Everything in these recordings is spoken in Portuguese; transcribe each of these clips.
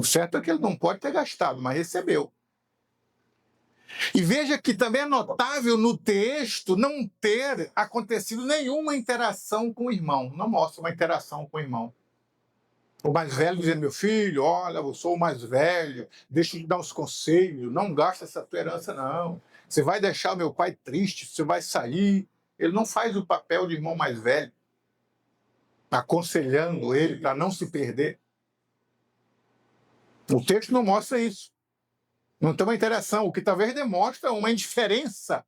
certo é que ele não pode ter gastado, mas recebeu. E veja que também é notável no texto não ter acontecido nenhuma interação com o irmão. Não mostra uma interação com o irmão. O mais velho dizendo, meu filho, olha, eu sou o mais velho, deixa eu te dar uns conselhos, não gasta essa tua herança, não. Você vai deixar o meu pai triste, você vai sair. Ele não faz o papel de irmão mais velho, aconselhando ele para não se perder. O texto não mostra isso. Não tem uma interação, o que talvez demonstra uma indiferença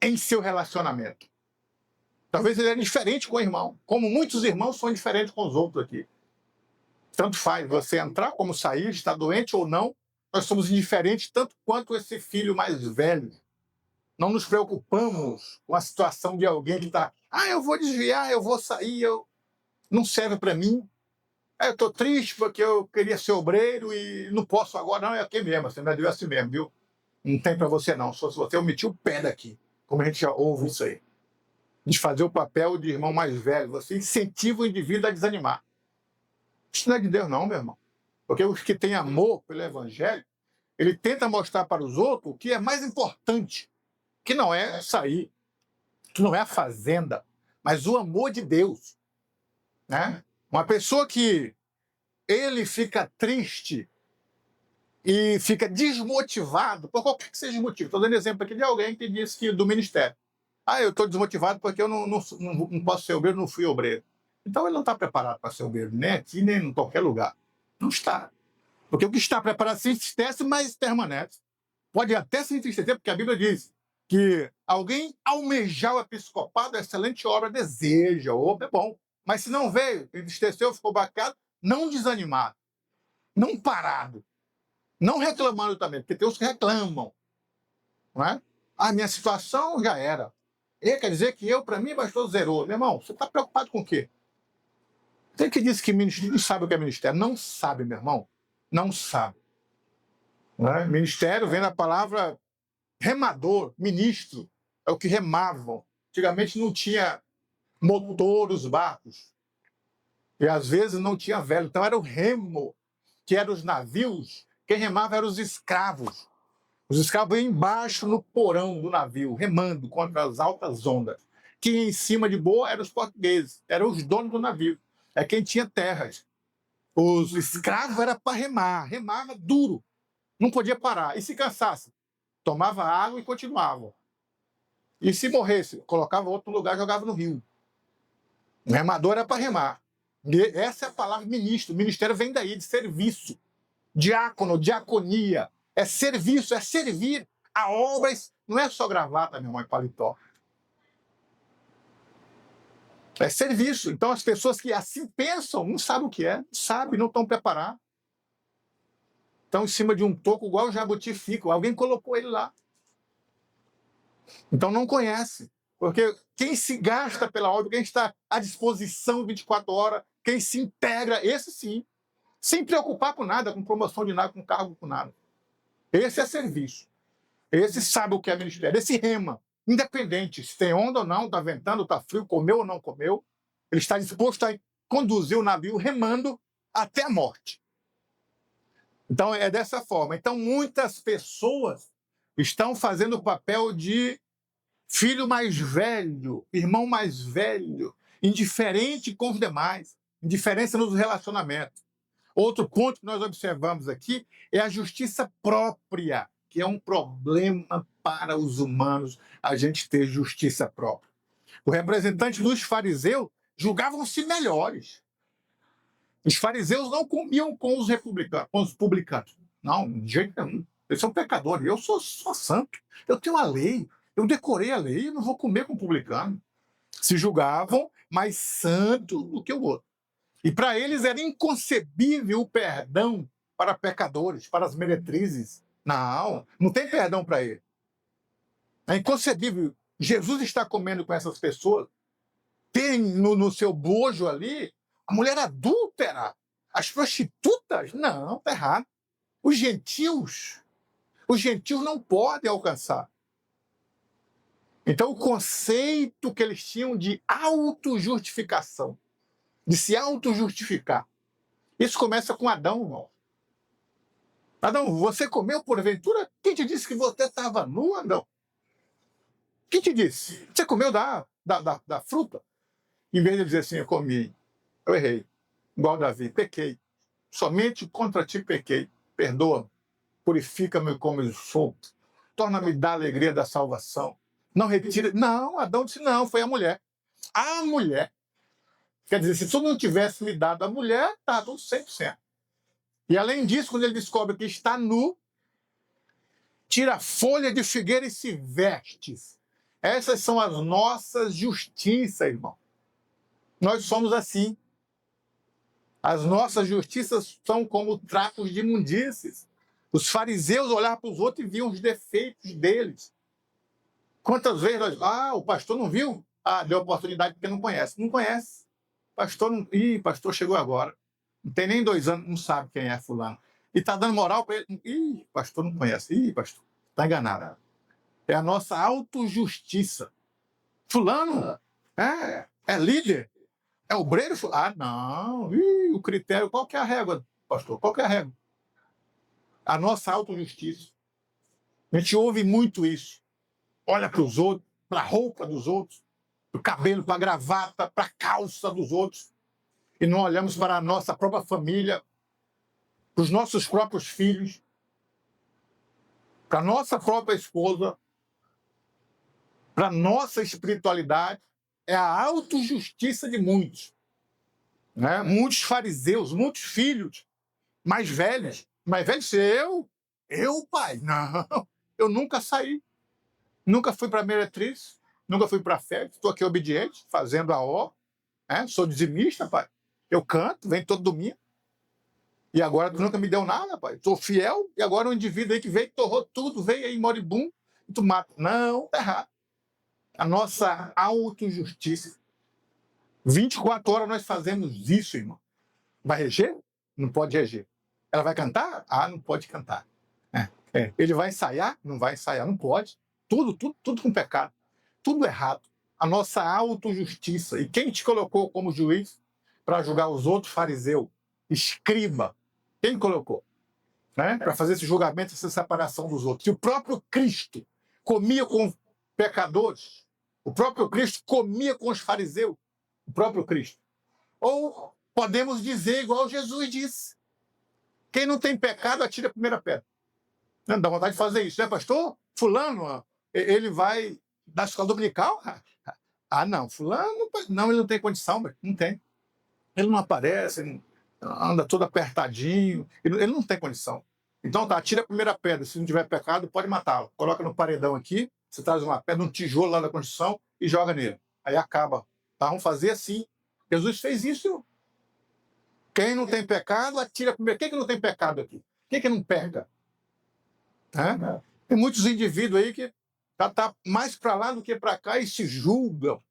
em seu relacionamento. Talvez ele era diferente com o irmão, como muitos irmãos são diferentes com os outros aqui. Tanto faz você entrar como sair, estar doente ou não, nós somos indiferentes tanto quanto esse filho mais velho. Não nos preocupamos com a situação de alguém que está, eu vou desviar, eu vou sair, não serve para mim. Eu estou triste porque eu queria ser obreiro e não posso agora, não, é aqui mesmo, você me deu assim mesmo, viu? Não tem para você não, só se você omitir o pé daqui, como a gente já ouve isso aí. De fazer o papel de irmão mais velho, você incentiva o indivíduo a desanimar. Isso não é de Deus não, meu irmão. Porque os que têm amor pelo evangelho, ele tenta mostrar para os outros o que é mais importante, que não é sair, que não é a fazenda, mas o amor de Deus, né? Uma pessoa que ele fica triste e fica desmotivado, por qualquer que seja o motivo. Estou dando exemplo aqui de alguém que disse que do ministério. Eu estou desmotivado porque eu não posso ser obreiro, não fui obreiro. Então ele não está preparado para ser obreiro, nem aqui, nem em qualquer lugar. Não está. Porque o que está preparado se entristece, mas permanece. Pode até se entristecer, porque a Bíblia diz que alguém almejar o episcopado, a excelente obra deseja, é bom. Mas se não veio, entristeceu, ficou bacana, não desanimado, não parado, não reclamando também, porque tem os que reclamam. Não é? Minha situação já era. Quer dizer que para mim, bastou zerou. Meu irmão, você está preocupado com o quê? Tem que dizer que ministério não sabe o que é ministério. Não sabe, meu irmão. Não sabe. Não é? Ministério vem da palavra remador, ministro. É o que remavam. Antigamente não tinha motor os barcos. E às vezes não tinha vela. Então era o remo, que eram os navios. Quem remava eram os escravos. Os escravos iam embaixo no porão do navio, remando contra as altas ondas. Quem em cima de boa eram os portugueses, eram os donos do navio. É quem tinha terras. Os escravos era para remar, remava duro, não podia parar. E se cansasse, tomava água e continuava. E se morresse, colocava outro lugar, jogava no rio. O remador era para remar. E essa é a palavra ministro. O ministério vem daí, de serviço. Diácono, diaconia. É serviço, é servir a obras. Não é só gravata, meu irmão, e paletó. É serviço. Então as pessoas que assim pensam, não sabem o que é, não sabem, não estão preparadas. Estão em cima de um toco igual o jabuti fica. Alguém colocou ele lá. Então não conhece. Porque quem se gasta pela obra, quem está à disposição 24 horas, quem se integra, esse sim. Sem preocupar com nada, com promoção de nada, com cargo, com nada. Esse é serviço. Esse sabe o que é ministério. Esse rema. Independente se tem onda ou não, está ventando, está frio, comeu ou não comeu. Ele está disposto a conduzir o navio remando até a morte. Então é dessa forma. Então muitas pessoas estão fazendo o papel de filho mais velho, irmão mais velho, indiferente com os demais, indiferença nos relacionamentos. Outro ponto que nós observamos aqui é a justiça própria, que é um problema para os humanos, a gente ter justiça própria. Os representantes dos fariseus julgavam-se melhores. Os fariseus não comiam com os republicanos, com os publicanos. Não, de jeito nenhum. Eles são pecadores. Eu sou santo. Eu tenho a lei. Eu decorei a lei. Eu não vou comer com publicano. Se julgavam mais santos do que o outro. E para eles era inconcebível o perdão para pecadores, para as meretrizes. Não tem perdão para ele. É inconcebível. Jesus está comendo com essas pessoas. Tem no seu bojo ali a mulher adúltera, as prostitutas. Não, está errado. Os gentios não podem alcançar. Então, o conceito que eles tinham de autojustificação, de se autojustificar, isso começa com Adão, irmão. Adão, você comeu porventura? Quem te disse que você estava nu, Adão? Quem te disse? Você comeu da fruta? Em vez de dizer assim, eu comi, eu errei. Igual Davi, pequei. Somente contra ti pequei. Perdoa-me, purifica-me como eu sou. Torna-me da alegria da salvação. Não retira. Não, Adão disse não, foi a mulher. A mulher. Quer dizer, se tu não tivesse me dado a mulher, tá tudo 100%. E além disso, quando ele descobre que está nu, tira a folha de figueira e se veste. Essas são as nossas justiças, irmão. Nós somos assim. As nossas justiças são como trapos de imundícies. Os fariseus olhavam para os outros e viam os defeitos deles. Quantas vezes nós... o pastor não viu? Deu oportunidade porque não conhece. Não conhece. Pastor não... pastor chegou agora. Não tem nem 2 anos, não sabe quem é fulano. E está dando moral para ele. Pastor não conhece. Pastor, está enganado. É a nossa autojustiça. Fulano é líder. É obreiro? Não. O critério. Qual que é a régua, pastor? Qual que é a régua? A nossa autojustiça. A gente ouve muito isso. Olha para os outros, para a roupa dos outros, para o cabelo, para a gravata, para a calça dos outros. E não olhamos para a nossa própria família, para os nossos próprios filhos, para a nossa própria esposa, para a nossa espiritualidade. É a autojustiça de muitos. Né? Muitos fariseus, muitos filhos mais velhos. Mais velhos, eu, pai, não, eu nunca saí. Nunca fui para a meretriz, nunca fui para a festa, estou aqui obediente, fazendo a ó, sou dizimista, pai. Eu canto, venho todo domingo. E agora tu nunca me deu nada, pai. Sou fiel, e agora um indivíduo aí que veio, torrou tudo, veio aí moribundo, e tu mata. Não, tá errado. A nossa autojustiça. 24 horas nós fazemos isso, irmão. Vai reger? Não pode reger. Ela vai cantar? Não pode cantar. Ele vai ensaiar? Não vai ensaiar, não pode. Tudo com pecado. Tudo errado. A nossa autojustiça. E quem te colocou como juiz para julgar os outros, fariseu? Escriba. Quem colocou? Para fazer esse julgamento, essa separação dos outros. E o próprio Cristo comia com pecadores. O próprio Cristo comia com os fariseus. O próprio Cristo. Ou podemos dizer igual Jesus disse. Quem não tem pecado, atira a primeira pedra. Não dá vontade de fazer isso, né, pastor? Fulano, ele vai dar escola dominical? Não, fulano, não, ele não tem condição, não tem. Ele não aparece, ele anda todo apertadinho, ele não tem condição. Então tá, tira a primeira pedra, se não tiver pecado, pode matá-lo. Coloca no paredão aqui, você traz uma pedra, um tijolo lá da construção e joga nele. Aí acaba. Tá, vamos fazer assim. Jesus fez isso, irmão. Quem não tem pecado, atira primeiro. Quem que não tem pecado aqui? Quem que não peca? Tem muitos indivíduos aí que tá mais para lá do que para cá e se julgam.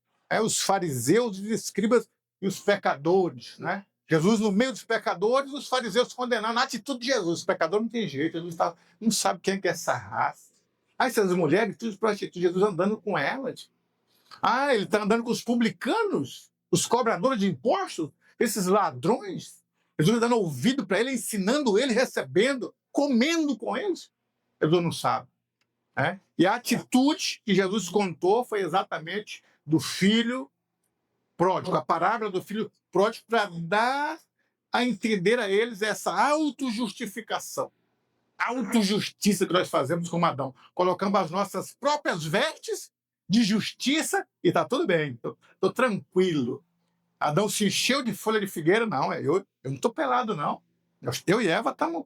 Os fariseus, os escribas e os pecadores. Né? Jesus no meio dos pecadores, os fariseus condenando a atitude de Jesus. O pecador não tem jeito, Jesus não sabe quem é essa raça. Essas mulheres, tudo prostitutas, Jesus andando com elas. Ele está andando com os publicanos, os cobradores de impostos, esses ladrões. Jesus dando ouvido para ele, ensinando ele, recebendo, comendo com eles. Jesus não sabe. E a atitude que Jesus contou foi exatamente do filho pródigo, a parábola do filho pródigo, para dar a entender a eles essa autojustificação. Autojustiça que nós fazemos com Adão. Colocamos as nossas próprias vestes de justiça e está tudo bem, estou tranquilo. Adão se encheu de folha de figueira, não, eu não estou pelado, não. Eu e Eva estamos...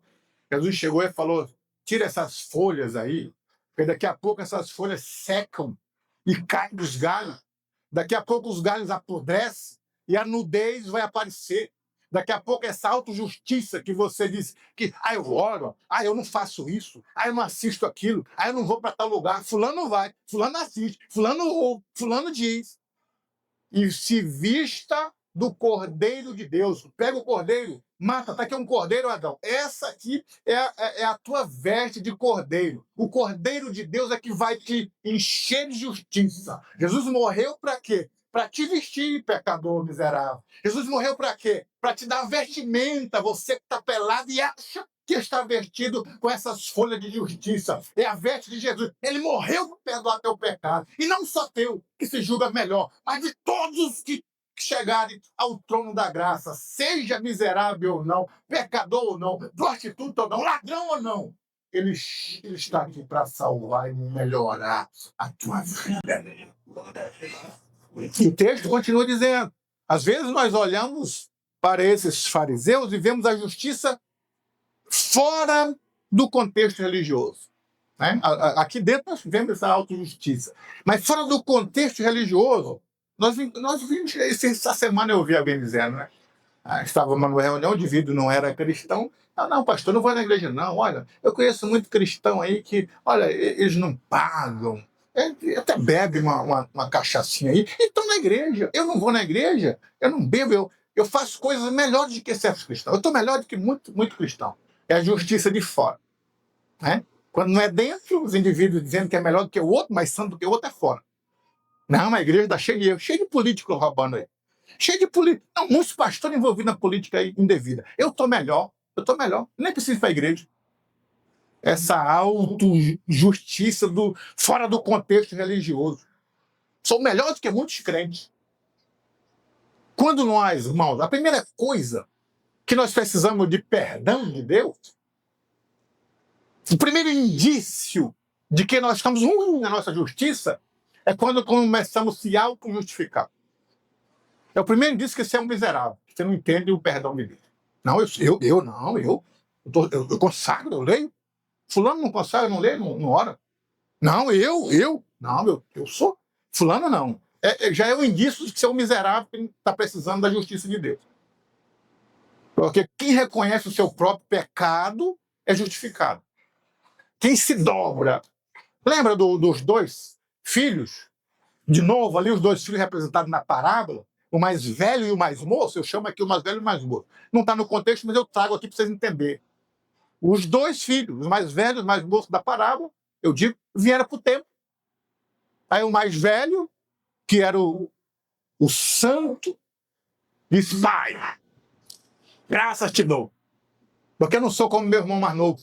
Jesus chegou e falou, tira essas folhas aí, porque daqui a pouco essas folhas secam e caem dos galhos. Daqui a pouco os galhos apodrecem e a nudez vai aparecer. Daqui a pouco essa autojustiça que você diz que eu oro, eu não faço isso, eu não assisto aquilo, eu não vou para tal lugar, fulano não vai, fulano assiste, fulano ouve, fulano diz. E se vista do Cordeiro de Deus. Pega o cordeiro, mata, está aqui um cordeiro, Adão. Essa aqui é a tua veste de cordeiro. O Cordeiro de Deus é que vai te encher de justiça. Jesus morreu para quê? para te vestir, pecador miserável. Jesus morreu para quê? Para te dar vestimenta, você que está pelado e acha que está vestido com essas folhas de justiça. É a veste de Jesus. Ele morreu para perdoar teu pecado. E não só teu, que se julga melhor, mas de todos que chegarem ao trono da graça, seja miserável ou não, pecador ou não, prostituta ou não, ladrão ou não. Ele está aqui para salvar e melhorar a tua vida. E o texto continua dizendo, às vezes nós olhamos para esses fariseus e vemos a justiça fora do contexto religioso. Né? Aqui dentro nós vemos essa autojustiça. Mas fora do contexto religioso, nós vimos, essa semana eu ouvi alguém dizendo, né? Estava numa reunião, o indivíduo não era cristão. Não, pastor, não vou na igreja, não. Olha, eu conheço muito cristão aí que, olha, eles não pagam. Até bebe uma cachaçinha aí. Então, na igreja. Eu não vou na igreja, eu não bebo, eu faço coisas melhores do que certos cristãos. Eu estou melhor do que muito cristão. É a justiça de fora. Né? Quando não é dentro, os indivíduos dizendo que é melhor do que o outro, mais santo do que o outro, é fora. Não, a igreja está cheia de erro, cheio de político roubando aí. Cheio de política. Não, muitos pastores envolvidos na política indevida. Eu estou melhor. Nem preciso ir para a igreja. Essa autojustiça fora do contexto religioso. Sou melhor do que muitos crentes. Quando nós, irmãos, a primeira coisa que nós precisamos de perdão de Deus, o primeiro indício de que nós estamos ruins na nossa justiça é quando começamos a se auto-justificar. É o primeiro indício que você é um miserável. Você não entende o perdão de Deus. Não, eu consagro, eu leio. Fulano não consagra, não lê, não ora. Não, Não, eu sou. Fulano não. Já é um indício de que você é um miserável que está precisando da justiça de Deus. Porque quem reconhece o seu próprio pecado é justificado. Quem se dobra. Lembra dos dois filhos? De novo, ali os dois filhos representados na parábola. O mais velho e o mais moço, eu chamo aqui o mais velho e o mais moço. Não está no contexto, mas eu trago aqui para vocês entenderem. Os dois filhos, os mais velhos e os mais moços da parábola, eu digo, vieram para o templo. Aí o mais velho, que era o santo, disse, pai, graças te dou, porque eu não sou como meu irmão mais novo.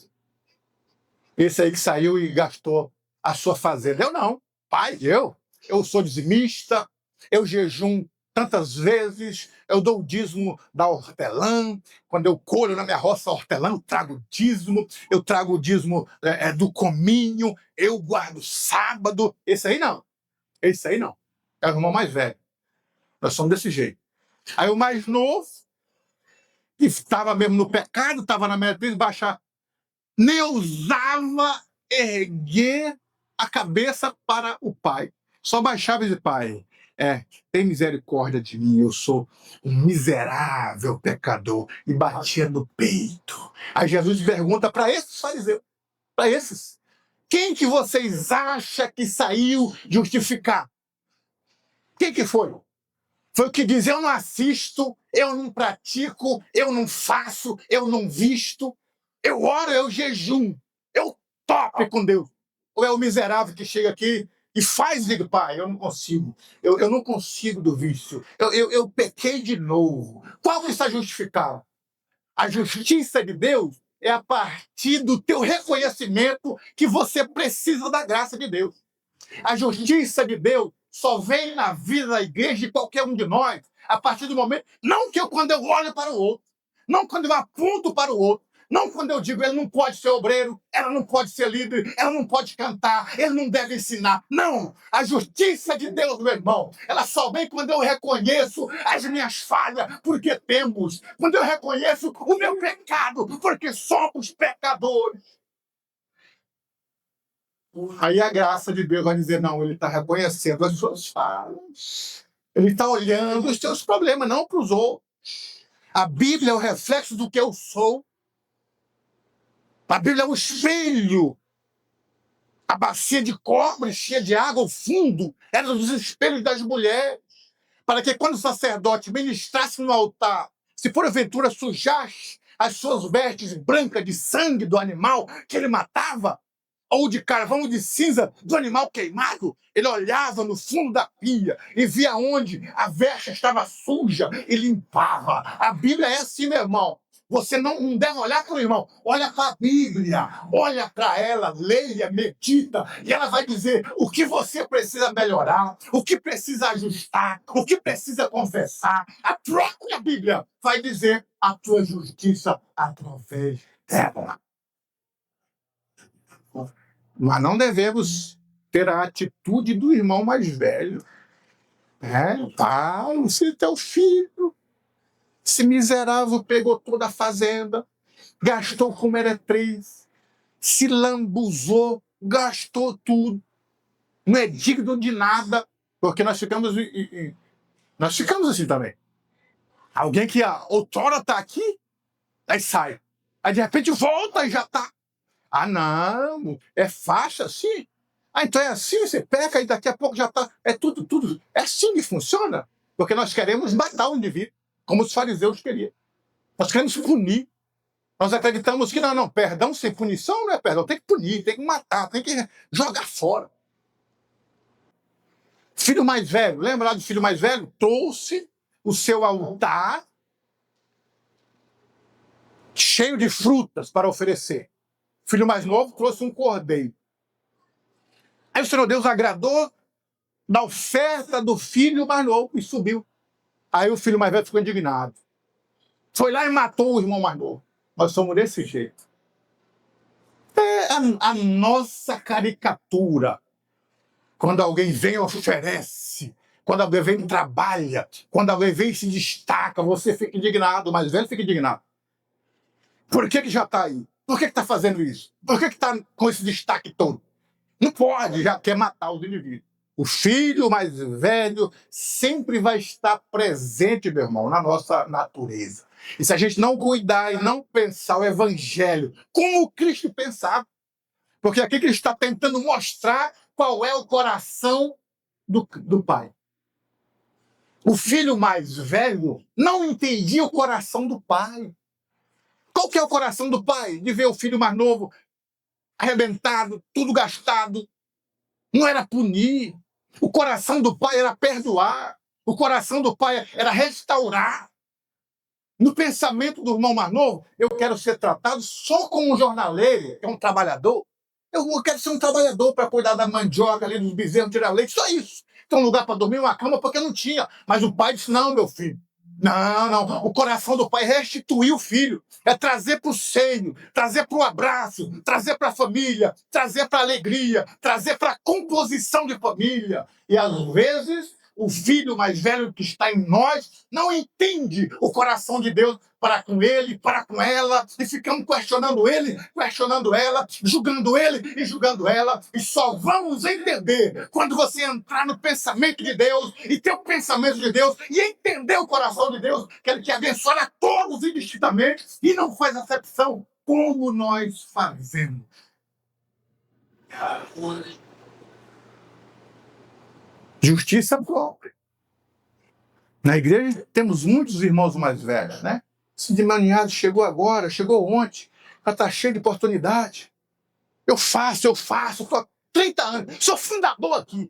Esse aí que saiu e gastou a sua fazenda. Eu não. Pai, eu sou dizimista, eu jejum tantas vezes, eu dou o dízimo da hortelã, quando eu colho na minha roça hortelã, eu trago o dízimo, eu trago o dízimo do cominho, eu guardo sábado. Esse aí não. É o irmão mais velho. Nós somos desse jeito. Aí o mais novo, que estava mesmo no pecado, estava na meretriz, baixar, nem ousava erguer a cabeça para o pai. Só baixava e dizia, pai, tem misericórdia de mim, eu sou um miserável pecador. E batia no peito. Aí Jesus pergunta para esses fariseus, para esses, quem que vocês acham que saiu justificar? Quem que foi? Foi o que diz, eu não assisto, eu não pratico, eu não faço, eu não visto, eu oro, eu jejum, eu topo com Deus. Ou é o miserável que chega aqui e faz, digo, pai, eu não consigo, eu não consigo do vício, eu pequei de novo. Qual que está justificado? A justiça de Deus é a partir do teu reconhecimento que você precisa da graça de Deus. A justiça de Deus só vem na vida da igreja de qualquer um de nós a partir do momento, não que quando eu olho para o outro, não quando eu aponto para o outro, não quando eu digo ele não pode ser obreiro, ela não pode ser líder, ela não pode cantar, ele não deve ensinar. Não! A justiça de Deus, meu irmão, ela só vem quando eu reconheço as minhas falhas, porque temos. Quando eu reconheço o meu pecado, porque somos pecadores. Aí a graça de Deus vai dizer, não, ele está reconhecendo as suas falhas. Ele está olhando os teus problemas, não para os outros. A Bíblia é o reflexo do que eu sou. A Bíblia é o espelho. A bacia de cobre cheia de água, o fundo, era dos espelhos das mulheres. Para que quando o sacerdote ministrasse no altar, se porventura sujasse as suas vestes brancas de sangue do animal que ele matava, ou de carvão de cinza do animal queimado. Ele olhava no fundo da pia e via onde a vexa estava suja e limpava. A Bíblia é assim, meu irmão. Você não deve olhar para o irmão, olha para a Bíblia, olha para ela, leia, medita, e ela vai dizer o que você precisa melhorar, o que precisa ajustar, o que precisa confessar. A própria Bíblia vai dizer a tua justiça através dela. Mas não devemos ter a atitude do irmão mais velho. Pai, você é teu filho. Esse miserável pegou toda a fazenda, gastou com meretriz, se lambuzou, gastou tudo. Não é digno de nada, porque nós ficamos assim também. Alguém que outrora está aqui, aí sai. Aí de repente volta e já está. Ah, não, é faixa assim. Ah, então é assim, você peca e daqui a pouco já está. É tudo. É assim que funciona. Porque nós queremos matar o indivíduo, como os fariseus queriam. Nós queremos punir. Nós acreditamos que não, perdão sem punição não é perdão. Tem que punir, tem que matar, tem que jogar fora. Filho mais velho, lembra lá do filho mais velho? Trouxe o seu altar cheio de frutas para oferecer. O filho mais novo trouxe um cordeiro. Aí o Senhor Deus agradou da oferta do filho mais novo e subiu. Aí o filho mais velho ficou indignado. Foi lá e matou o irmão mais novo. Nós somos desse jeito. É a nossa caricatura. Quando alguém vem e oferece, quando alguém vem e trabalha, quando alguém vem e se destaca, você fica indignado, o mais velho fica indignado. Por que já está aí? Por que está fazendo isso? Por que está com esse destaque todo? Não pode, já quer matar os indivíduos. O filho mais velho sempre vai estar presente, meu irmão, na nossa natureza. E se a gente não cuidar e não pensar o evangelho como Cristo pensava, porque aqui que ele está tentando mostrar qual é o coração do pai. O filho mais velho não entendia o coração do pai. Qual que é o coração do pai? De ver o filho mais novo arrebentado, tudo gastado. Não era punir. O coração do pai era perdoar. O coração do pai era restaurar. No pensamento do irmão mais novo, eu quero ser tratado só como um jornaleiro, que é um trabalhador. Eu quero ser um trabalhador para cuidar da mandioca ali, dos bezerros, tirar leite, só isso. Tem um lugar para dormir, uma cama, porque não tinha. Mas o pai disse, não, meu filho. Não. O coração do pai é restituir o filho. É trazer para o seio, trazer para o abraço, trazer para a família, trazer para a alegria, trazer para a composição de família. E às vezes o filho mais velho que está em nós não entende o coração de Deus para com ele, para com ela, e ficamos questionando ele, questionando ela, julgando ele e julgando ela, e só vamos entender quando você entrar no pensamento de Deus, e ter o pensamento de Deus, e entender o coração de Deus, que ele quer abençoar a todos indistintamente, e não faz acepção, como nós fazemos. Justiça própria. Na igreja temos muitos irmãos mais velhos, né? Esse demaniado chegou agora, chegou ontem, já está cheio de oportunidade. Eu faço, estou há 30 anos, sou fundador aqui.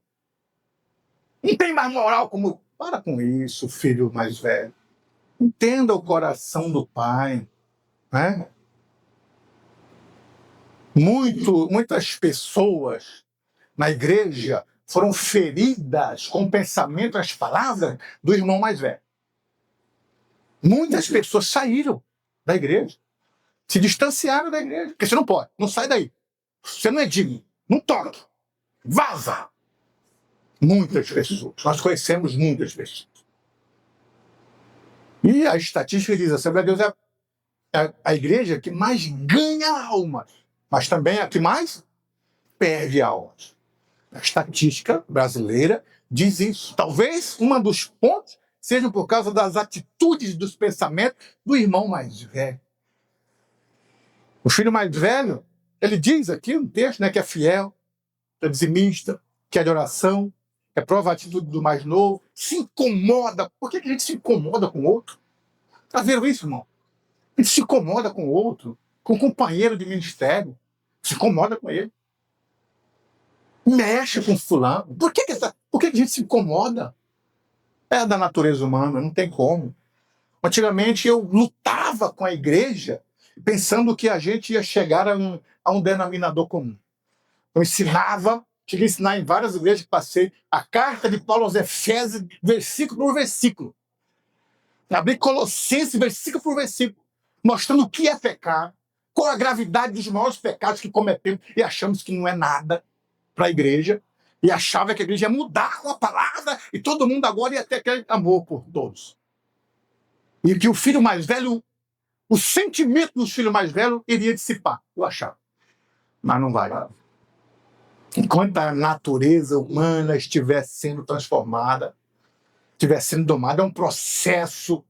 Não tem mais moral como... Para com isso, filho mais velho. Entenda o coração do pai, né? Muitas pessoas na igreja foram feridas com o pensamento, as palavras do irmão mais velho. Muitas pessoas saíram da igreja, se distanciaram da igreja, porque você não pode, não sai daí. Você não é digno, não toque, vaza. Muitas pessoas, nós conhecemos muitas pessoas. E a estatística diz, a Assembleia de Deus é a igreja que mais ganha almas, mas também é a que mais perde almas. A estatística brasileira diz isso. Talvez um dos pontos seja por causa das atitudes, dos pensamentos do irmão mais velho. O filho mais velho, ele diz aqui no texto, né, que é fiel, que é dizimista, que é de oração, é prova a atitude do mais novo, se incomoda. Por que a gente se incomoda com o outro? Está vendo isso, irmão? A gente se incomoda com o outro, com o companheiro de ministério, se incomoda com ele. mexe com fulano. Por que a gente se incomoda? É da natureza humana, não tem como. Antigamente eu lutava com a igreja pensando que a gente ia chegar a um denominador comum. Eu ensinava, cheguei a ensinar em várias igrejas que passei, a carta de Paulo aos Efésios, versículo por versículo. Abri Colossenses, versículo por versículo, mostrando o que é pecar, qual a gravidade dos maiores pecados que cometemos e achamos que não é nada para a igreja, e achava que a igreja ia mudar com a palavra e todo mundo agora ia ter aquele amor por todos. E que o filho mais velho, o sentimento do filho mais velho iria dissipar, eu achava. Mas não vai. Enquanto a natureza humana estiver sendo transformada, estiver sendo domada, é um processo.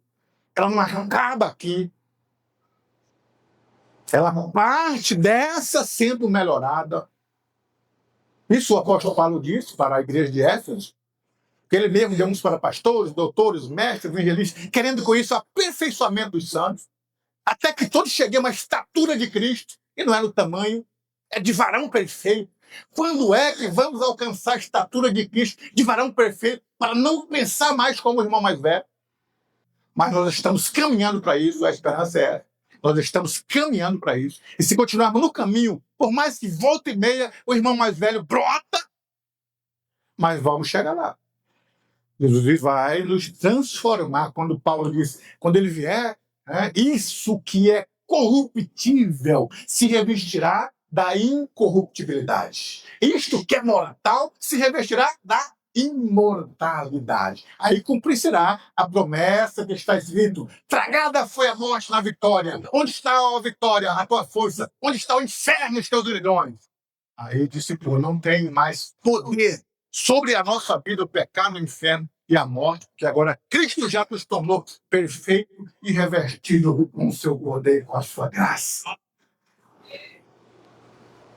Ela não acaba aqui. Ela parte dessa sendo melhorada. Isso o apóstolo Paulo disse para a igreja de Éfeso, que ele mesmo deu uns para pastores, doutores, mestres, evangelistas, querendo com isso o aperfeiçoamento dos santos, até que todos cheguemos à estatura de Cristo, e não é no tamanho, é de varão perfeito. Quando é que vamos alcançar a estatura de Cristo, de varão perfeito, para não pensar mais como o irmão mais velho? Mas nós estamos caminhando para isso, a esperança é essa. Nós estamos caminhando para isso. E se continuarmos no caminho, por mais que volta e meia o irmão mais velho brota, mas vamos chegar lá. Jesus vai nos transformar, quando Paulo diz, quando ele vier, isso que é corruptível se revestirá da incorruptibilidade. Isto que é mortal se revestirá da imortalidade. Aí cumprir-se-á a promessa que está escrito: tragada foi a morte na vitória. Onde está a vitória, a tua força? Onde está o inferno, os teus grilhões? Aí disse, pô, não tem mais poder sobre a nossa vida, o pecado, o inferno e a morte, que agora Cristo já nos tornou perfeito e revestido com o seu poder, com a sua graça.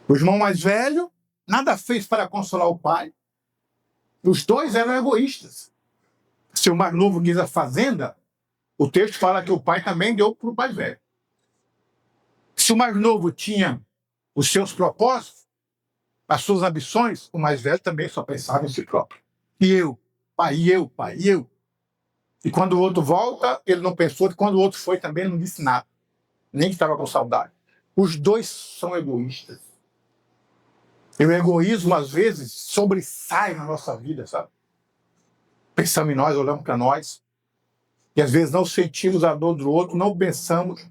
O irmão mais velho nada fez para consolar o pai. Os dois eram egoístas. Se o mais novo quis a fazenda, o texto fala que o pai também deu para o mais velho. Se o mais novo tinha os seus propósitos, as suas ambições, o mais velho também só pensava em si próprio. E eu, pai, e eu, pai, e eu. E quando o outro volta, ele não pensou, e quando o outro foi também, ele não disse nada. Nem que estava com saudade. Os dois são egoístas. E o egoísmo, às vezes, sobressai na nossa vida, sabe? Pensamos em nós, olhamos para nós. E às vezes não sentimos a dor do outro, não pensamos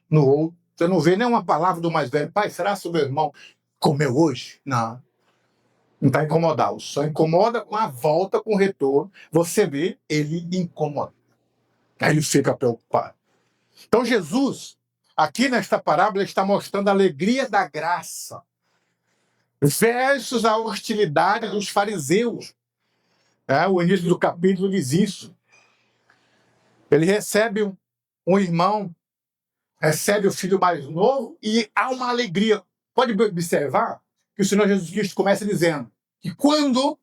no outro. Você não vê nenhuma palavra do mais velho. Pai, será que o meu irmão comeu hoje? Não. Não está incomodado. Só incomoda com a volta, com o retorno. Você vê, ele incomoda. Aí ele fica preocupado. Então Jesus, aqui nesta parábola, está mostrando a alegria da graça versus a hostilidade dos fariseus. O início do capítulo diz isso. Ele recebe um irmão, recebe o filho mais novo e há uma alegria. Pode observar que o Senhor Jesus Cristo começa dizendo que quando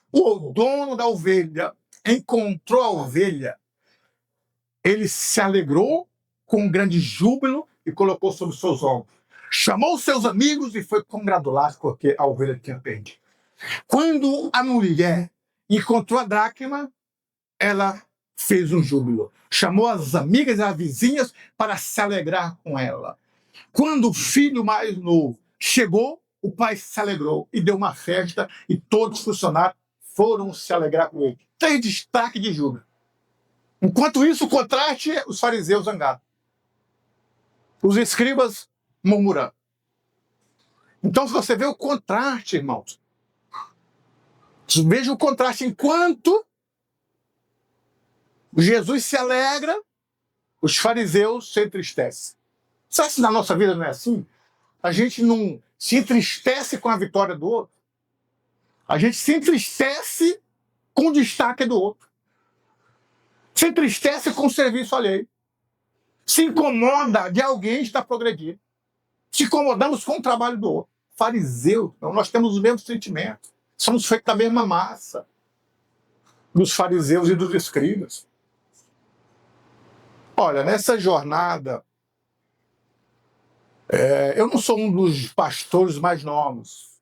o dono da ovelha encontrou a ovelha, ele se alegrou com um grande júbilo e colocou sobre os seus ombros. Chamou seus amigos e foi congratular porque a ovelha tinha perdido. Quando a mulher encontrou a dracma, ela fez um júbilo. Chamou as amigas e as vizinhas para se alegrar com ela. Quando o filho mais novo chegou, o pai se alegrou e deu uma festa e todos os funcionários foram se alegrar com ele. Tem destaque de júbilo. Enquanto isso, o contraste é os fariseus zangados. Os escribas murmurando. Então, se você vê o contraste, irmãos, veja o contraste. Enquanto Jesus se alegra, os fariseus se entristecem. Será que na nossa vida não é assim? A gente não se entristece com a vitória do outro. A gente se entristece com o destaque do outro. Se entristece com o serviço alheio. Se incomoda de alguém estar progredindo. Se incomodamos com o trabalho do outro. Fariseu, então nós temos os mesmos sentimentos. Somos feitos da mesma massa dos fariseus e dos escribas. Olha, nessa jornada, eu não sou um dos pastores mais novos.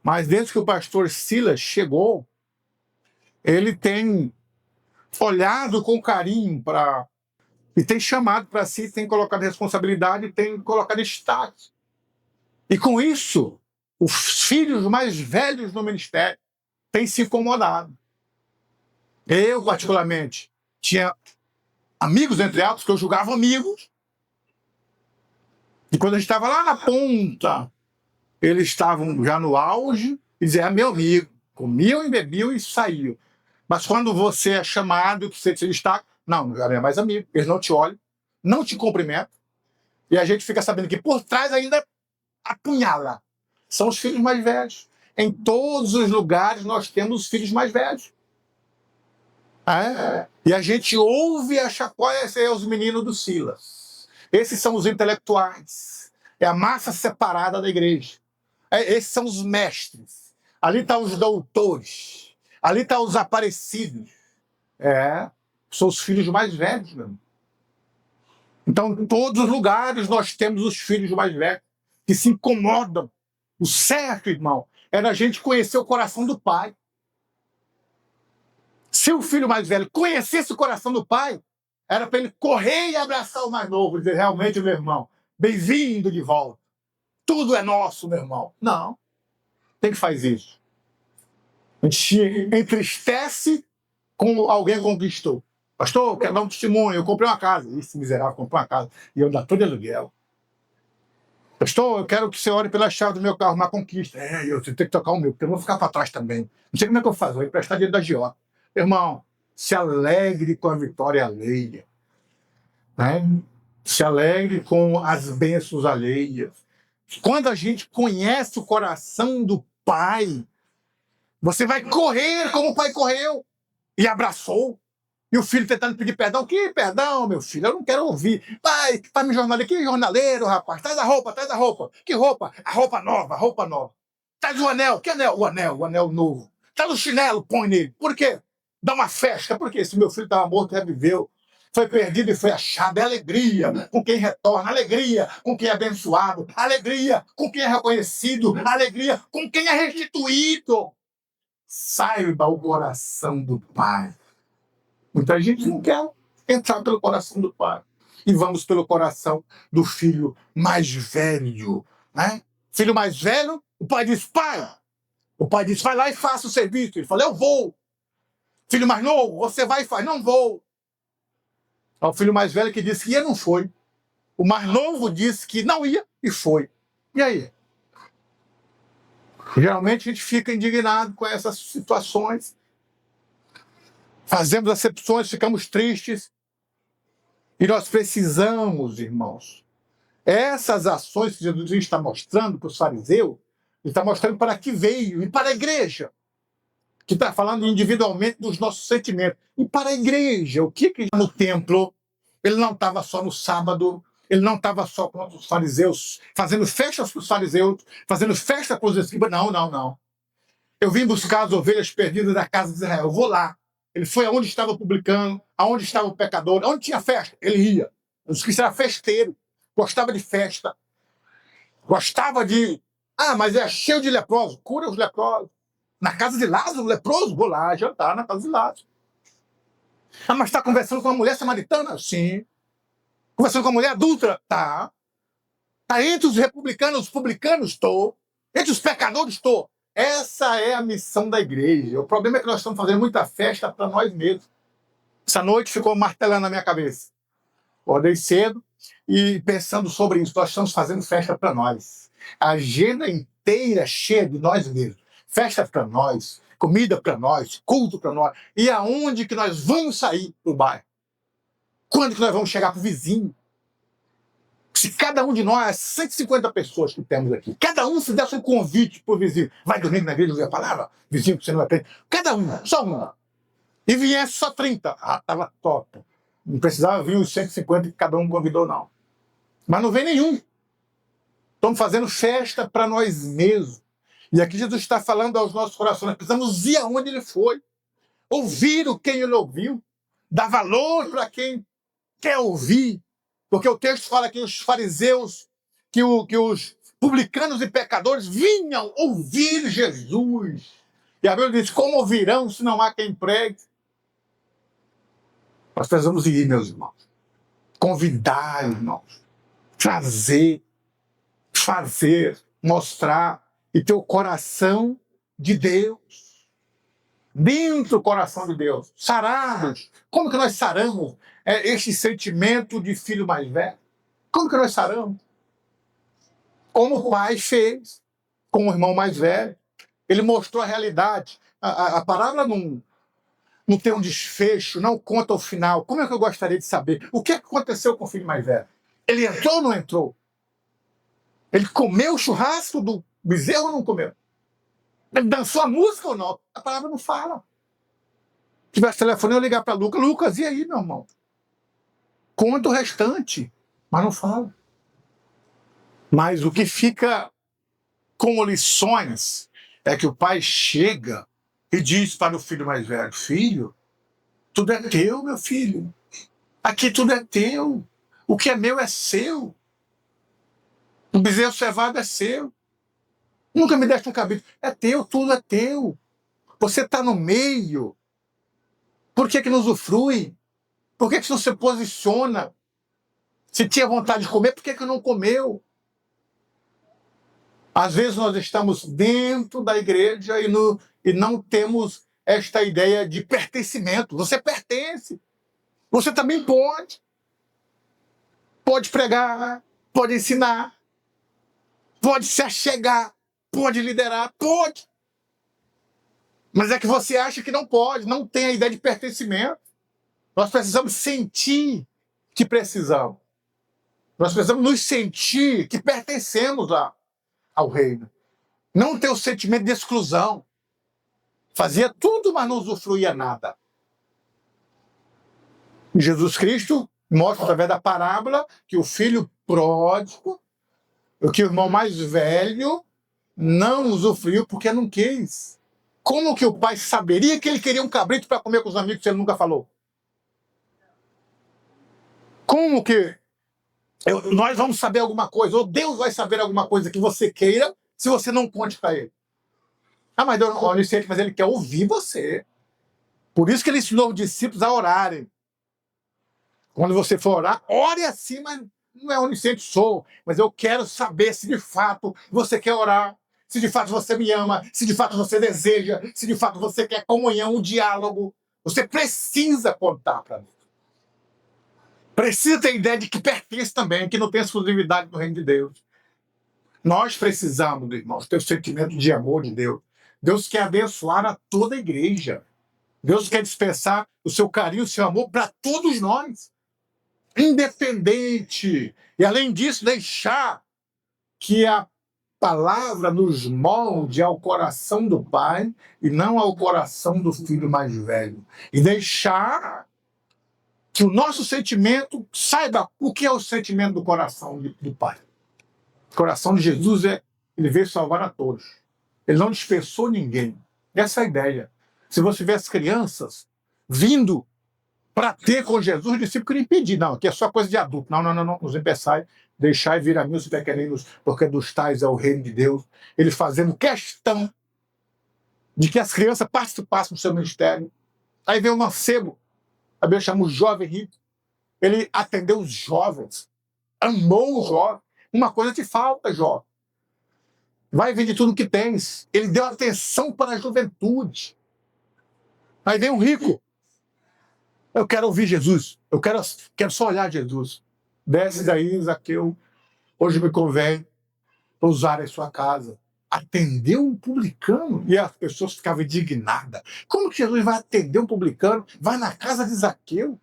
Mas desde que o pastor Silas chegou, ele tem olhado com carinho para... E tem chamado para si, tem colocado responsabilidade, tem colocado status. E com isso, os filhos mais velhos no ministério têm se incomodado. Eu, particularmente, tinha amigos, entre aspas, que eu julgava amigos. E quando a gente estava lá na ponta, eles estavam já no auge e diziam, meu amigo, comiam e bebiam e saíam. Mas quando você é chamado, que você se destaca, não, já não é mais amigo. Eles não te olham, não te cumprimentam. E a gente fica sabendo que por trás ainda apunhala. São os filhos mais velhos. Em todos os lugares nós temos os filhos mais velhos. E a gente ouve a chacóia, esses são os meninos do Silas. Esses são os intelectuais. É a massa separada da igreja. Esses são os mestres. Ali estão os doutores. Ali estão os aparecidos. São os filhos mais velhos, meu irmão. Então, em todos os lugares nós temos os filhos mais velhos que se incomodam. O certo, irmão, era a gente conhecer o coração do pai. Se o filho mais velho conhecesse o coração do pai, era para ele correr e abraçar o mais novo, dizer, realmente, meu irmão, bem-vindo de volta. Tudo é nosso, meu irmão. Não. Quem que faz isso? A gente entristece com alguém que conquistou. Pastor, quero dar um testemunho, eu comprei uma casa. Esse miserável comprou uma casa e eu ainda estou de aluguel. Pastor, eu quero que você ore pela chave do meu carro, uma conquista. Eu tenho que tocar o meu, porque eu não vou ficar para trás também. Não sei como é que eu faço, vou emprestar dinheiro da agiota. Irmão, se alegre com a vitória alheia. Né? Se alegre com as bênçãos alheias. Quando a gente conhece o coração do pai, você vai correr como o pai correu e abraçou. E o filho tentando pedir perdão. Que perdão, meu filho? Eu não quero ouvir. Pai, tá me jornaleiro. Que jornaleiro, rapaz? Traz a roupa, traz a roupa. Que roupa? A roupa nova, a roupa nova. Traz o anel. Que anel? O anel novo. Traz o chinelo, põe nele. Por quê? Dá uma festa. Por quê? Se meu filho estava morto, reviveu. Foi perdido e foi achado. É alegria com quem retorna. Alegria com quem é abençoado. Alegria com quem é reconhecido. Alegria com quem é restituído. Saiba o coração do pai. Muita gente não quer entrar pelo coração do pai. E vamos pelo coração do filho mais velho. Né? Filho mais velho, o pai diz, pai. O pai diz, vai lá e faça o serviço. Ele fala, eu vou. Filho mais novo, você vai e faz. Não vou. O filho mais velho que disse que ia, não foi. O mais novo disse que não ia e foi. E aí? Geralmente a gente fica indignado com essas situações. Fazemos acepções, ficamos tristes. E nós precisamos, irmãos, essas ações que Jesus está mostrando para os fariseus, ele está mostrando para que veio, e para a igreja, que está falando individualmente dos nossos sentimentos. E para a igreja, o que no templo, ele não estava só no sábado, ele não estava só com os fariseus, fazendo festas para os fariseus, fazendo festa para os escribas. Não. Eu vim buscar as ovelhas perdidas da casa de Israel. Eu vou lá. Ele foi aonde estava o publicano, aonde estava o pecador, onde tinha festa, ele ia. Jesus Cristo era festeiro, gostava de festa, gostava de... mas é cheio de leprosos, cura os leprosos. Na casa de Lázaro, leproso, vou lá jantar na casa de Lázaro. Mas está conversando com uma mulher samaritana? Sim. Conversando com uma mulher adulta? Tá. Está entre os republicanos, os publicanos? Estou. Entre os pecadores? Estou. Essa é a missão da igreja. O problema é que nós estamos fazendo muita festa para nós mesmos. Essa noite ficou martelando na minha cabeça. Acordei cedo e pensando sobre isso. Nós estamos fazendo festa para nós. A agenda inteira cheia de nós mesmos. Festa para nós, comida para nós, culto para nós. E aonde que nós vamos sair do bairro? Quando que nós vamos chegar para o vizinho? Se cada um de nós, 150 pessoas que temos aqui, cada um se desse um convite para o vizinho, vai dormir na igreja ouvir a palavra? Vizinho que você não vai ter. Cada um, só uma. E viesse só 30. Estava top. Não precisava vir os 150 que cada um convidou, não. Mas não vem nenhum. Estamos fazendo festa para nós mesmos. E aqui Jesus está falando aos nossos corações. Nós precisamos ir aonde ele foi. Ouvir o quem ele ouviu. Dar valor para quem quer ouvir. Porque o texto fala que os fariseus, que os publicanos e pecadores vinham ouvir Jesus. E a Bíblia diz, como ouvirão se não há quem pregue? Nós precisamos ir, meus irmãos. Convidar, irmãos. Trazer, fazer, mostrar e ter o coração de Deus. Dentro do coração de Deus. Sarados. Como que nós saramos este sentimento de filho mais velho? Como que nós saramos? Como o pai fez com o irmão mais velho. Ele mostrou a realidade. A parábola não tem um desfecho, não conta o final. Como é que eu gostaria de saber? O que aconteceu com o filho mais velho? Ele entrou ou não entrou? Ele comeu o churrasco do bezerro ou não comeu? Ele dançou a música ou não? A palavra não fala. Se tivesse telefone, eu ia ligar para Lucas. Lucas, e aí, meu irmão? Conta o restante. Mas não fala. Mas o que fica como lições é que o pai chega e diz para o filho mais velho, filho, tudo é teu, meu filho. Aqui tudo é teu. O que é meu é seu. O bezerro cevado é seu. Nunca me deste um cabrito. É teu, tudo é teu. Você está no meio. Por que não usufrui? Por que não se posiciona? Se tinha vontade de comer, por que não comeu? Às vezes nós estamos dentro da igreja e não temos esta ideia de pertencimento. Você pertence. Você também pode. Pode pregar, pode ensinar, pode se achegar, pode liderar, pode. Mas é que você acha que não pode, não tem a ideia de pertencimento. Nós precisamos sentir que precisamos. Nós precisamos nos sentir que pertencemos ao reino. Não ter o sentimento de exclusão. Fazia tudo, mas não usufruía nada. E Jesus Cristo mostra através da parábola que o filho pródigo, que o irmão mais velho, não usufruiu porque não quis. Como que o pai saberia que ele queria um cabrito para comer com os amigos se ele nunca falou? Como que nós vamos saber alguma coisa, ou Deus vai saber alguma coisa que você queira, se você não conte para ele? Ah, mas Deus não é onisciente, mas ele quer ouvir você. Por isso que ele ensinou os discípulos a orarem. Quando você for orar, ore assim, mas não é onisciente, sou. Mas eu quero saber se de fato você quer orar, se de fato você me ama, se de fato você deseja, se de fato você quer comunhão, um diálogo. Você precisa contar para mim. Precisa ter ideia de que pertence também, que não tem exclusividade no reino de Deus. Nós precisamos, irmãos, ter o sentimento de amor de Deus. Deus quer abençoar a toda a igreja. Deus quer dispensar o seu carinho, o seu amor para todos nós. Independente. E, além disso, deixar que a palavra nos molde ao coração do pai e não ao coração do filho mais velho. E deixar que o nosso sentimento saiba o que é o sentimento do coração do pai. O coração de Jesus ele veio salvar a todos. Ele não dispensou ninguém. Essa é a ideia. Se você tivesse crianças vindo para ter com Jesus, o discípulo queria impedir. Não, aqui é só coisa de adulto. Não. Nos empeçai, deixai vir a mim os pequeninos, porque dos tais é o reino de Deus. Ele fazendo questão de que as crianças participassem do seu ministério. Aí vem o mancebo, a Bíblia chama o jovem rico. Ele atendeu os jovens, amou os jovens. Uma coisa te falta, jovem. Vai vender tudo que tens. Ele deu atenção para a juventude. Aí vem um rico. Eu quero ouvir Jesus. Eu quero só olhar Jesus. Desce daí, Zaqueu. Hoje me convém usar a sua casa. Atendeu um publicano. E as pessoas ficavam indignadas. Como que Jesus vai atender um publicano? Vai na casa de Zaqueu.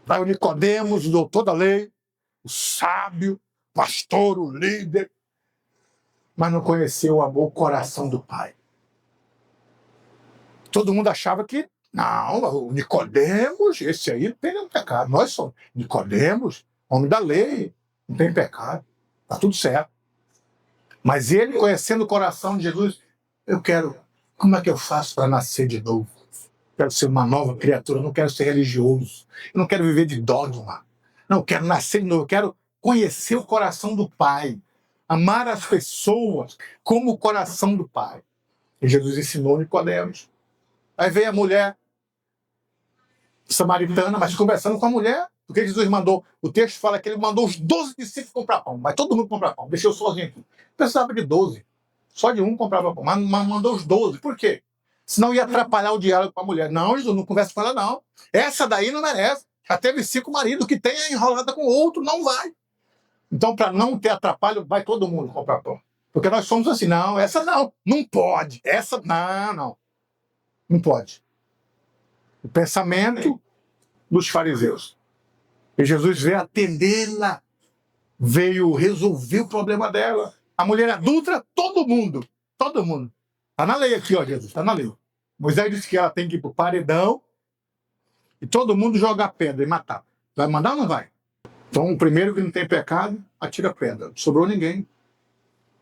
Vai o Nicodemos, o doutor da lei, o sábio, o pastor, o líder. Mas não conheceu o amor, o coração do Pai. Todo mundo achava que, não, o Nicodemos, esse aí não tem nenhum pecado. Nós somos Nicodemos, homem da lei, não tem pecado. Está tudo certo. Mas ele, conhecendo o coração de Jesus, como é que eu faço para nascer de novo? Quero ser uma nova criatura, não quero ser religioso, eu não quero viver de dogma, não quero nascer de novo, eu quero conhecer o coração do Pai. amar as pessoas como o coração do Pai. E Jesus ensinou Nicodemos. Aí veio a mulher samaritana, mas conversando com a mulher, porque Jesus mandou, o texto fala que ele mandou os 12 discípulos comprar pão, mas todo mundo comprar pão, deixou sozinho aqui. Precisava de 12, só de um comprava pão, mas mandou os 12, por quê? Senão ia atrapalhar o diálogo com a mulher. Não, Jesus, não conversa com ela não, essa daí não merece, já teve 5 maridos, que tem enrolada com outro, não vai. Então, para não ter atrapalho, vai todo mundo comprar pão. Porque nós somos assim, não, essa não pode, essa, não pode. O pensamento dos fariseus. E Jesus veio atendê-la, veio resolver o problema dela. A mulher adulta, todo mundo. Está na lei aqui, ó, Jesus, está na lei. Moisés disse que ela tem que ir para o paredão e todo mundo jogar pedra e matar. Vai mandar ou não vai? Então, o primeiro que não tem pecado, atira a pedra. Não sobrou ninguém.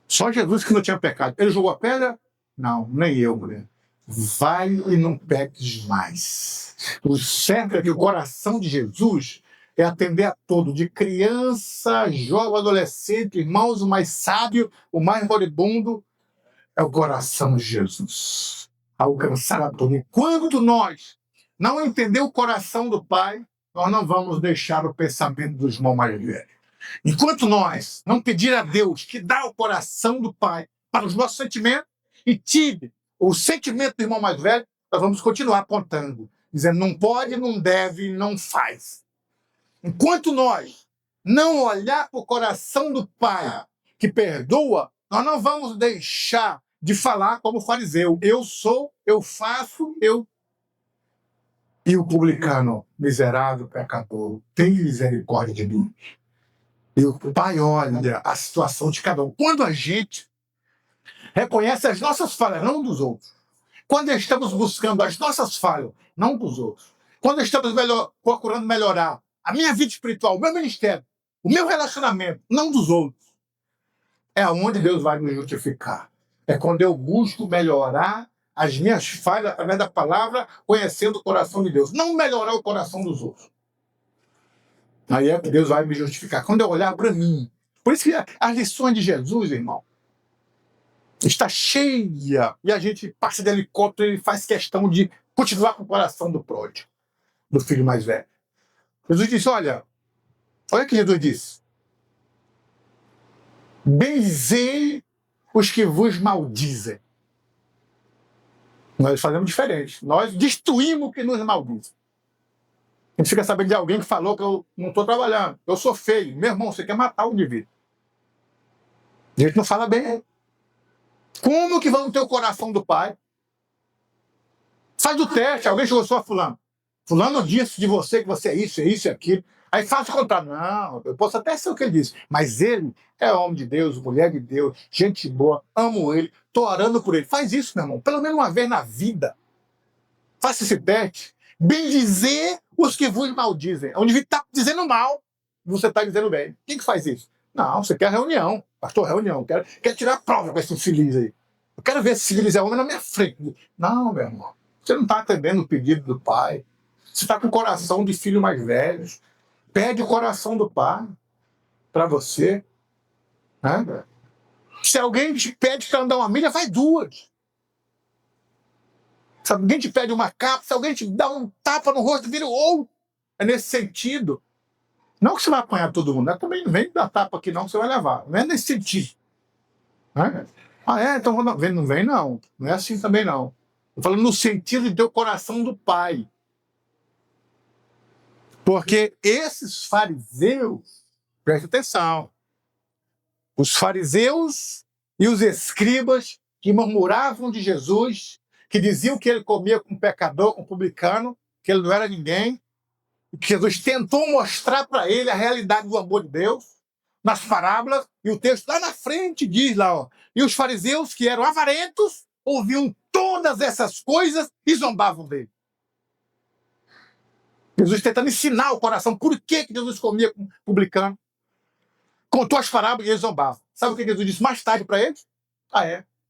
Só Jesus que não tinha pecado. Ele jogou a pedra? Não, nem eu, mulher. Vai e não peques mais. O certo é que o coração de Jesus é atender a todo, de criança, jovem, adolescente, irmãos, o mais sábio, o mais moribundo, é o coração de Jesus. Alcançar a todo. Enquanto nós não entender o coração do Pai, nós não vamos deixar o pensamento dos irmãos mais velhos. Enquanto nós não pedir a Deus que dá o coração do Pai para os nossos sentimentos e tire o sentimento do irmão mais velho, nós vamos continuar apontando, dizendo não pode, não deve, não faz. Enquanto nós não olhar para o coração do Pai que perdoa, nós não vamos deixar de falar como fariseu. Eu sou, eu faço, eu... E o publicano, miserável pecador, tem misericórdia de mim. E o Pai olha a situação de cada um. Quando a gente reconhece as nossas falhas, não dos outros. Quando estamos buscando as nossas falhas, não dos outros. Quando estamos procurando melhorar a minha vida espiritual, o meu ministério, o meu relacionamento, não dos outros. É onde Deus vai me justificar. É quando eu busco melhorar as minhas falhas através da palavra, conhecendo o coração de Deus. Não melhorar o coração dos outros. Aí é que Deus vai me justificar. Quando eu olhar para mim. Por isso que as lições de Jesus, irmão, está cheia. E a gente passa de helicóptero e faz questão de continuar com o coração do pródigo, do filho mais velho. Jesus disse, olha o que Jesus disse. Benzei os que vos maldizem. Nós fazemos diferente. Nós destruímos o que nos maldiz. A gente fica sabendo de alguém que falou que eu não estou trabalhando, eu sou feio. Meu irmão, você quer matar o indivíduo. A gente não fala bem. Como que vamos ter o coração do Pai? Faz o teste. Alguém chegou só a fulano. Fulano disse de você que você é isso e aquilo. Aí faz o contrário. Não, eu posso até ser o que ele disse. Mas ele é homem de Deus, mulher de Deus, gente boa, amo ele, estou orando por ele. Faz isso, meu irmão. Pelo menos uma vez na vida. Faça esse teste. Bendizer os que vos maldizem. O indivíduo está dizendo mal, você está dizendo bem. Quem que faz isso? Não, você quer reunião. Pastor, reunião. Quer tirar a prova com esse infeliz aí. Eu quero ver esse infeliz é homem na minha frente. Não, meu irmão. Você não está atendendo o pedido do Pai. Você está com o coração de filho mais velhos. Pede o coração do Pai para você. Né? Se alguém te pede para andar uma milha, vai 2. Se alguém te pede uma capa, se alguém te dá um tapa no rosto, vira o outro. É nesse sentido. Não que você vai apanhar todo mundo, né? Também não vem dar tapa aqui não, que você vai levar. Não é nesse sentido. Né? Então não vem não. Não é assim também não. Estou falando no sentido de ter o coração do Pai. Porque esses fariseus, presta atenção, os fariseus e os escribas que murmuravam de Jesus, que diziam que ele comia com pecador, com publicano, que ele não era ninguém, e que Jesus tentou mostrar para ele a realidade do amor de Deus, nas parábolas, e o texto lá na frente diz lá, ó, e os fariseus que eram avarentos, ouviam todas essas coisas e zombavam dele. Jesus tentando ensinar o coração por que Jesus comia com publicano. Contou as parábolas e eles zombavam. Sabe o que Jesus disse mais tarde para eles?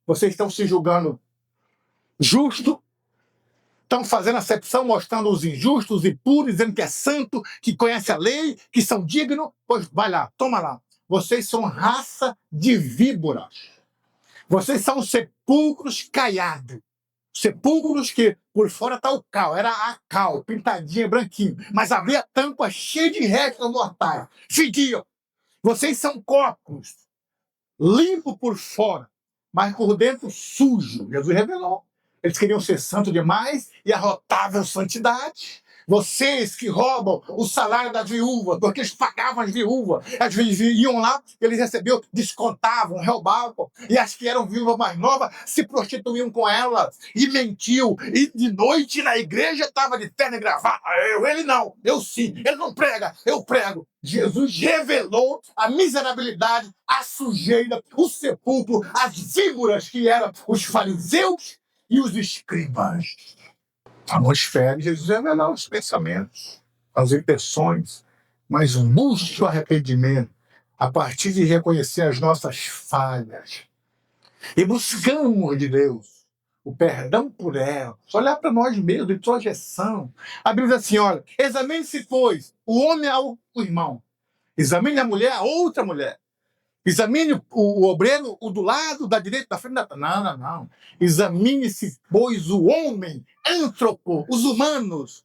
Vocês estão se julgando justo, estão fazendo acepção, mostrando os injustos e puros, dizendo que é santo, que conhece a lei, que são dignos. Pois vai lá, toma lá. vocês são raça de víboras. Vocês são sepulcros caiados. Sepulcros que por fora está o cal, era a cal, pintadinha, branquinho, mas abria a tampa cheia de restos mortais. Fediam. Vocês são corpos, limpo por fora, mas por dentro sujo. Jesus revelou. Eles queriam ser santos demais e arrotavam santidade. Vocês que roubam o salário das viúvas, porque eles pagavam as viúvas, as viúvas iam lá, eles recebiam, descontavam, roubavam, e as que eram viúvas mais novas se prostituíam com elas, e mentiu, e de noite na igreja estava de terno e gravata. Ele não, eu sim, ele não prega, eu prego. Jesus revelou a miserabilidade, a sujeira, o sepulcro, as víboras que eram os fariseus e os escribas. A atmosfera de Jesus revelar os pensamentos, as intenções, mas busque o arrependimento a partir de reconhecer as nossas falhas. E buscamos de Deus o perdão por elas. Olhar para nós mesmos, introjeção. A Bíblia diz assim, olha, examine-se, pois, o homem ao irmão. Examine a mulher a outra mulher. Examine o obreiro, o do lado, da direita, da frente, não. Examine-se, pois, o homem, antropo, os humanos.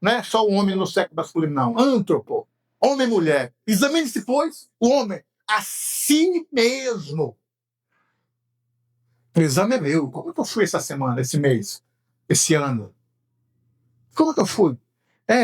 Não é só o homem no século masculino, não. Antropo, homem e mulher. Examine-se, pois, o homem a si mesmo. O exame é meu. Como é que eu fui essa semana, esse mês, esse ano? Como é que eu fui?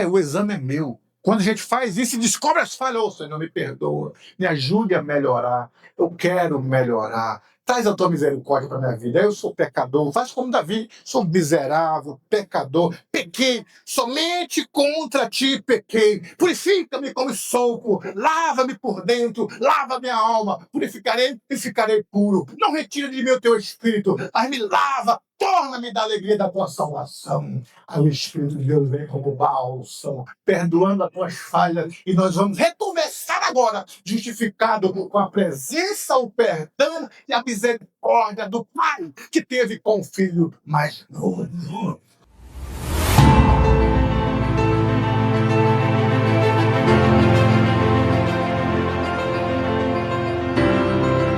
O exame é meu. Quando a gente faz isso e descobre as falhas, ô Senhor, me perdoa, me ajude a melhorar, eu quero melhorar, traz a tua misericórdia para a minha vida, eu sou pecador, faz como Davi, sou miserável, pecador, pequei, somente contra ti pequei, purifica-me como soco, lava-me por dentro, lava minha alma, purificarei e ficarei puro, não retira de mim o teu espírito, mas me lava, torna-me da alegria da tua salvação. Aí o Espírito de Deus vem como bálsamo, perdoando as tuas falhas, e nós vamos recomeçar agora, justificado com a presença, o perdão e a misericórdia do Pai que teve com o Filho mais novo.